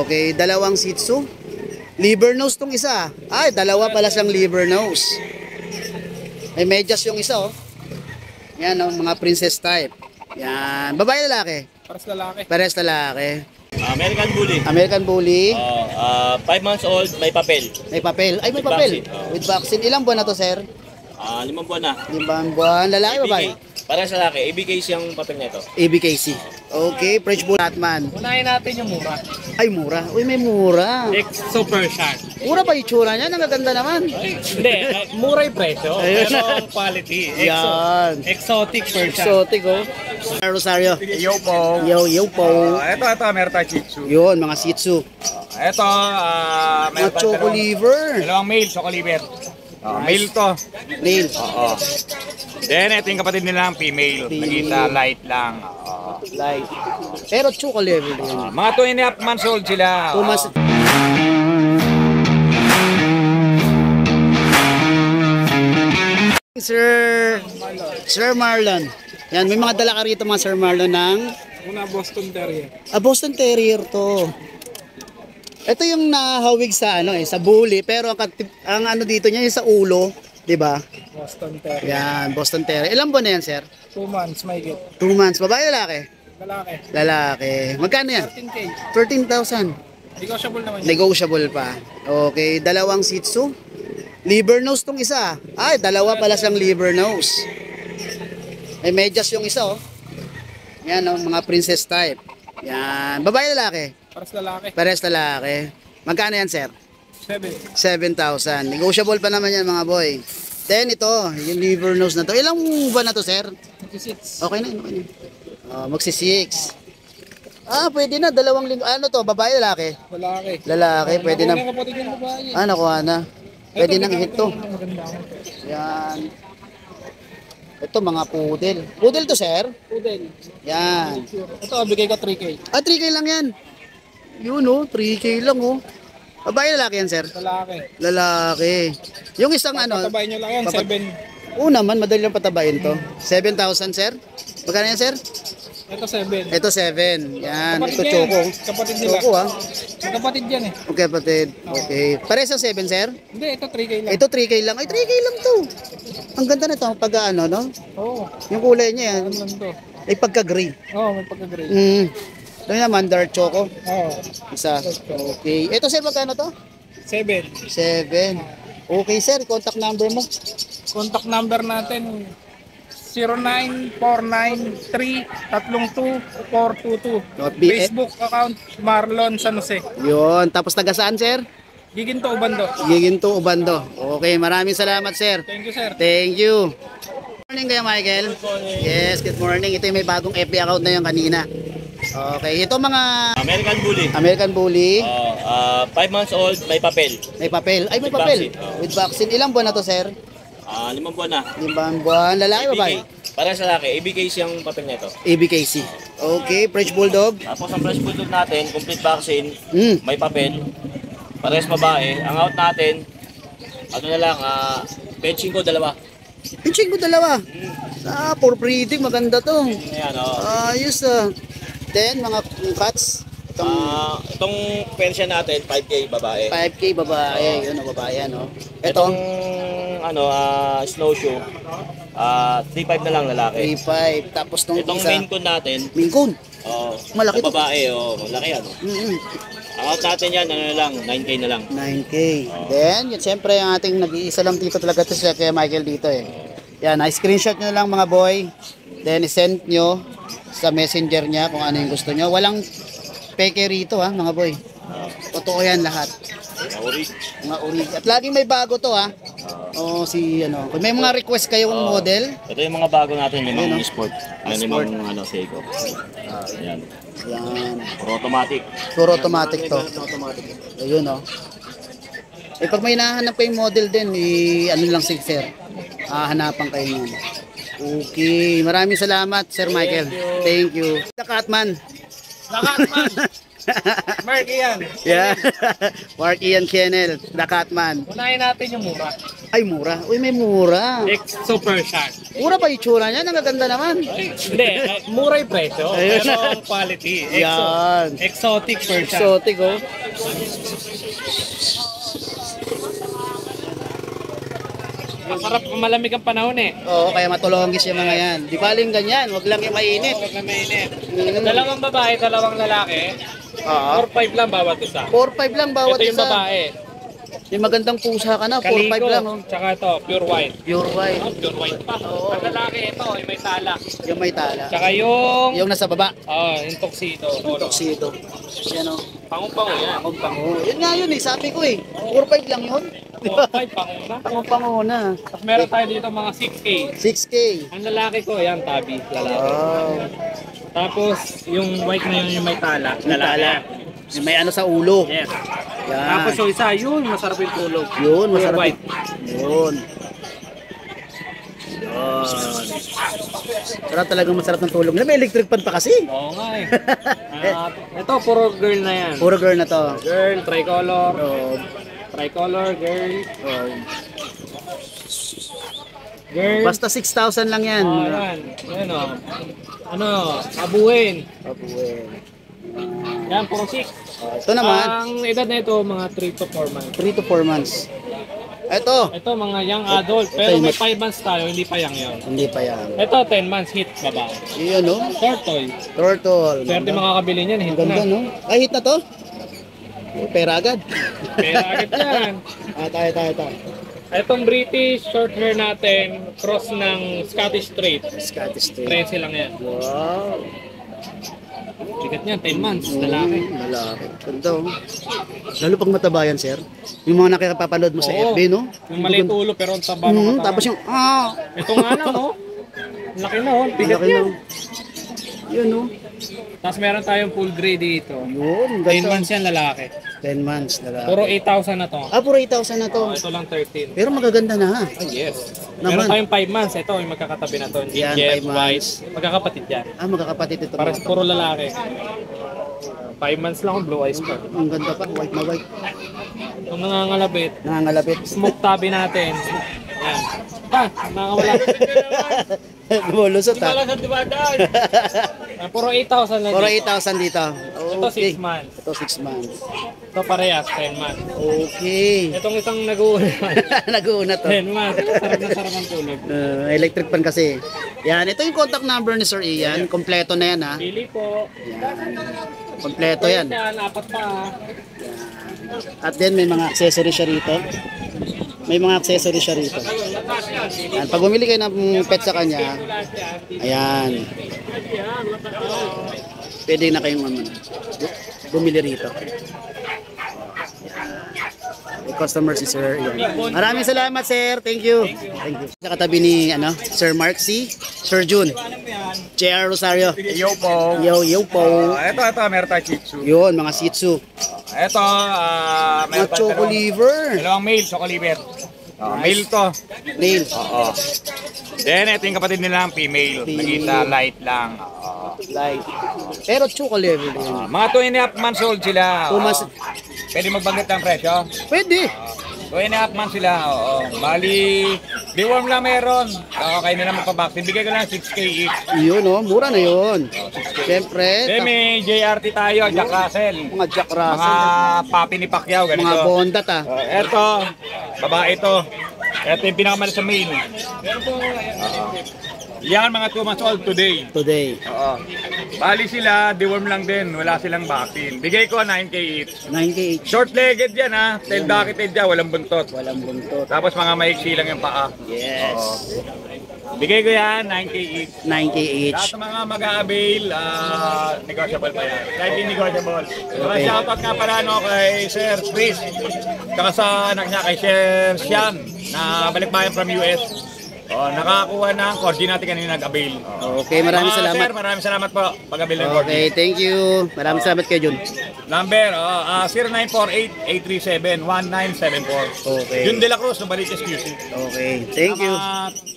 Okay, dalawang Shih Tzu. Liver nose tong isa. Ay, dalawa pala siyang liver nose. May medyas yung isa oh. Yan oh, mga princess type. Yan, babae lalaki? Pares lalaki. Pares lalaki. American Bully. American Bully. 5 months old, may papel. May papel. Ay, may With papel. vaccine, oh. With vaccine. Ilang buwan na to, sir? 5 buwan na. 5 buwan. Lalaki, babae? Pares lalaki. ABK siyang papel nito. ABKC. Okay, French Bull Batman. Unahin natin yung mura. Ay, mura. Uy, may mura. Super shark. Mura pa itsura niya. Ang ganda naman. Hindi, mura yung presyo. Ayun. Pero quality. Yan. Exotic per shark. Exotic, oh. Rosario. Yo po. Yo po. Ito, meron tayo Shih Tzu. Yun, mga Shih Tzu. Ito, Mga meron tayo choco liver. dalawang male, choco liver. Male to. Nail. Oo. Then, ito yung kapatid nila, female. Nagkita light lang. Light. Pero choco liver din. Mga 2.5 months old sila. 2 months. Sir Marlon. Yan, may mga dala ka rito mga Sir Marlon ng Una Boston Terrier. Boston Terrier to. Ito yung nahawig sa sa bully pero ang ano dito niya yung sa ulo, 'di ba? Boston Terrier. Yan, Boston Terrier. Ilang buwan na yan, sir? 2 months, may get. 2 months. Babae lalaki? Lalaki. Lalaki. Magkano yan? 13K. 13,000. Negotiable naman yun. Negotiable pa. Okay, dalawang Shih Tzu. Liver nose tong isa. Ay, dalawa pala siyang liver nose. May medyas yung isa oh. Yan oh, mga princess type. Yan, babae lalaki? Pares lalaki. Pares lalaki. Magkano yan, sir? 7. 7,000. Negotiable pa naman yan, mga boy. Then ito, yung liver nose na to. Ilang buwan na to, sir? 26. Okay na, okay na. Magsi-6. Pwede na. 2 linggo. Ano to? Babae, lalaki? Lalaki. Lalaki, pwede na. Nakuha kapatid yung babae. Nakuha na. Pwede nang hit to. Maganda. Yan. Ito, mga poodle. Poodle to, sir? Poodle. Yan. Ito, bigay ko 3K. 3K lang yan. Yun, 3K lang, Babae, lalaki yan, sir? Lalaki. Lalaki. Yung isang Patabayin nyo lang yan, 7. naman, madali lang patabayin to. 7,000, sir? Magkano yan, sir? Ito 7. Ito 7. Yan. Kapatid Ito niya choco. yan. Kapatid nila. Choco, Magkapatid yan eh. Okay, kapatid. Okay. Pares sa 7, sir? Hindi, ito 3K lang. Ito 3K lang. Ay, 3K lang to. Ang ganda nito. Pag no? Oo. Yung kulay niya, Ano lang to? ay pagka-gray. Oo, may pagka-grade. Ito naman, dark choco. Oo. Isa. Okay. Ito, sir, magkano to? 7. 7. Okay, sir. Contact number mo. Contact number natin 0949332422. Facebook account Marlon San Jose. Yun. Tapos taga saan, sir? Giginto Ubando. Giginto, Ubando. Okay, maraming salamat, sir. Thank you, sir. Thank you. Good morning kayo, Michael. Yes, good morning. Ito yung may bagong FB account na yung kanina. Okay, ito mga American Bully. American Bully. 5 months old, may papel. May papel. Ay, may With papel. vaccine, oh. With vaccine. Ilang buwan na to, sir? 5 buwan na. 5 buwan. Lalaki, babae? Pares lalaki. ABK siyang papel nito. ABKC. Okay, French Bulldog. Tapos ang fresh bulldog natin, complete vaccine, Mm. may papel. Pares babae. Ang out natin, ano na lang, benching ko 2. Pinching ko 2. For breeding, maganda to. Ayan, Ayos Then, mga cats. itong Persian natin, 5K babae. 5K babae. Yun, babae, ano. Itong Ito, snowshoe, 3.5 na lang lalaki. 3.5. Tapos nung Itong isa, main coon natin, Maine Coon. Malaki to. babae, malaki yan. Ang out natin yan, ano na lang, 9K na lang. 9K. Then, yun, siyempre, ang ating nag-iisa lang dito talaga to siya kay Michael dito Yan, screenshot nyo na lang mga boy. Then, send nyo sa messenger niya kung ano yung gusto nyo. Walang peke rito mga boy. Totoo yan lahat. Mga uri. At laging may bago to kung may mga request kayong model. Ito yung mga bago natin, yung Ayun, mga sport. Ano yung mga Seiko. Ayan. Yan. Puro automatic. Puro automatic to. Ayun pag may nahanap kayong model din, ano lang si sir. Hanapan kayo nyo. Okay. Maraming salamat, Sir Michael. Thank you. The Catman. Mark, yan. Yan. Mark Ian Kennel, the Catman. Unahin natin yung mura. Ay, mura. Uy, may mura. Super shark. Mura pa yung tsura niya. Ang gaganda naman. Hindi, mura yung presyo. Ayun. Pero ang quality. Yan. Exotic per shark. Exotic, oh. Masarap malamig ang panahon eh. Oo, kaya matulongis yung mga yan. Di baling ganyan. Wag lang yung mainit. Huwag na mainit. Mm. Dalawang babae, dalawang lalaki. Oo. 4-5 lang bawat isa. 4-5 lang bawat Ito yung isa. babae. Yung magandang pusa ka na, 4-5 Kaligo. lang, oh. Tsaka ito, pure white. Pure white. Pure white pa. Oo. Ang lalaki ito, yung may tala. Yung may tala. Tsaka yung... Yung nasa baba. yung tuxedo. Tuxedo. Yan, oh. Pangung-pango yan. Pango. Yun nga yun eh, sabi ko eh. 4-5 lang yun. Di ba? 4-5, pangung na. Pango na. Tapos meron tayo dito mga 6K. 6K. Ang lalaki ko, yan, tabi. Lalaki. Wow. Tapos, yung white na yun, yung may tala. Lalaki. May ano sa ulo. Yes. Yan. Tapos yung isa, yun, masarap yung tulog. Yun, Pure masarap. white. Yun. Yun. Sarap talagang masarap ng tulog. May electric fan pa kasi. Oo nga eh. Ito, puro girl na yan. Puro girl na to. Girl, tricolor. Oh. Tricolor, girl. Oh. Girl. Basta 6,000 lang yan. Oh, yan. Yan o. Ano, abuhin. Pabuhay. Yan, puro 6. Ito naman, Ang edad na ito, mga 3 to 4 months. 3 to 4 months. Ito, Ito, mga young adult. Pero yung may 5 months tayo, hindi pa young yun. hindi pa yan. Ito, 10 months, hit, babae. Yun, no? Tortoise. Turtle. Swerte makakabili niyan, hit Ang ganda, na. no? Ay, hit na to? Oh, pera agad. Pera agad yan. tayo. Itong British short hair natin, cross ng Scottish Straight. Scottish Tail. 13 lang yan. Wow. Sikat niyan, 10 months, lalaki. Lalaki. Ganda, oh. Lalo pag mataba yan, sir. Yung mga nakikapapanood mo sa Oo. FB, no? Yung maliit ulo pero ang taba ng katawan. Tapos yung, Ito nga lang, oh. Laki na, oh. Bigat laki yan. na. Yun, no? Tapos meron tayong full gray dito. Yun, 10 ganda. months yan, lalaki. 10 months, lalaki. Puro 8,000 na to. Puro 8,000 na to. Oh, ito lang 13. Pero magaganda na, ha? Yes. Naman. Meron tayong 5 months. Ito, yung magkakatabi na to. Yan, Jet, 5 months. white. Magkakapatid yan. Magkakapatid ito. Pares puro lalaki. 5 months lang, blue eyes pa. Ang ganda pa, white na white. Itong nangangalabit, Nangangalapit. smoke tabi natin. Yan. Nakawala. Lulusot, ha? Wala sa dibadan. Puro 8,000 lang Puro dito. 8,000 dito. Ito 6 months. Ito 6 months. Ito parehas, 10 months. Okay. Itong isang nag-uuna. Nag-uuna to. 10 months. Sarap na sarap ang tulog. Electric pan kasi. Yan, ito yung contact number ni Sir Ian. Kompleto na yan, ha? Pili po. Yan. Kompleto yan. Yan, apat pa. At then may mga accessories siya rito. May mga accessories siya rito. Yan. Pag bumili kayo ng pet sa kanya, ayan. Pwede na kayong bumili rito. May customer si Sir Ian. Maraming salamat, Sir. Thank you. Thank you. Sa katabi ni Sir Mark C. Sir Jun. JR Rosario. Yo po. Yo po. Ito, meron tayo Shih Tzu. Yun, mga Shih Tzu. Ito, Mga meron tayo choco liver. dalawang male, choco liver. Male to. Nail. Oo. Then, ito yung kapatid nila, female. Nagkita light lang. Light. Pero choco liver din. Mga 2.5 months old sila. 2 months. Pwede magbanggit ng presyo. Pwede. 2.5 months sila. Oo. Bali, deworm lang meron. Kayo na lang magpabaksin. Bigay ko lang 6K each. Yun, oh. Mura na yun. Siyempre. Then, may JRT tayo, Jack Russell. Mga Jack Mga Russell. papi ni Pacquiao, ganito. Mga bondat, ah. Eto, babae ito. Ito yung pinakamalit sa main. Yan, mga 2 months old today. Today. Oo. Bali sila, deworm lang din. Wala silang vaccine. Bigay ko 9K each. 9K each. Short-legged yan ha. Tail-docketed yan, walang buntot. Walang buntot. Tapos mga maiksi lang yung paa. Yes. Bigay ko yan, 9K each. 9K each. Lahat ng mga mag-a-avail, negotiable pa yan. Slightly negotiable. Mga Okay. shoutout nga pala no, kay Sir Chris. Saka sa anak niya, kay Sir Sian, na balikbayan from US. Nakakuha ng corgi natin kanina nag-avail. Okay, maraming Sir, salamat. maraming salamat po pag-avail ng corgi. Okay, thank you. Maraming salamat kayo, Jun. Number, 0948-837-1974. Okay. Jun De La Cruz, ng Baliches QC. Okay, thank you. Salamat.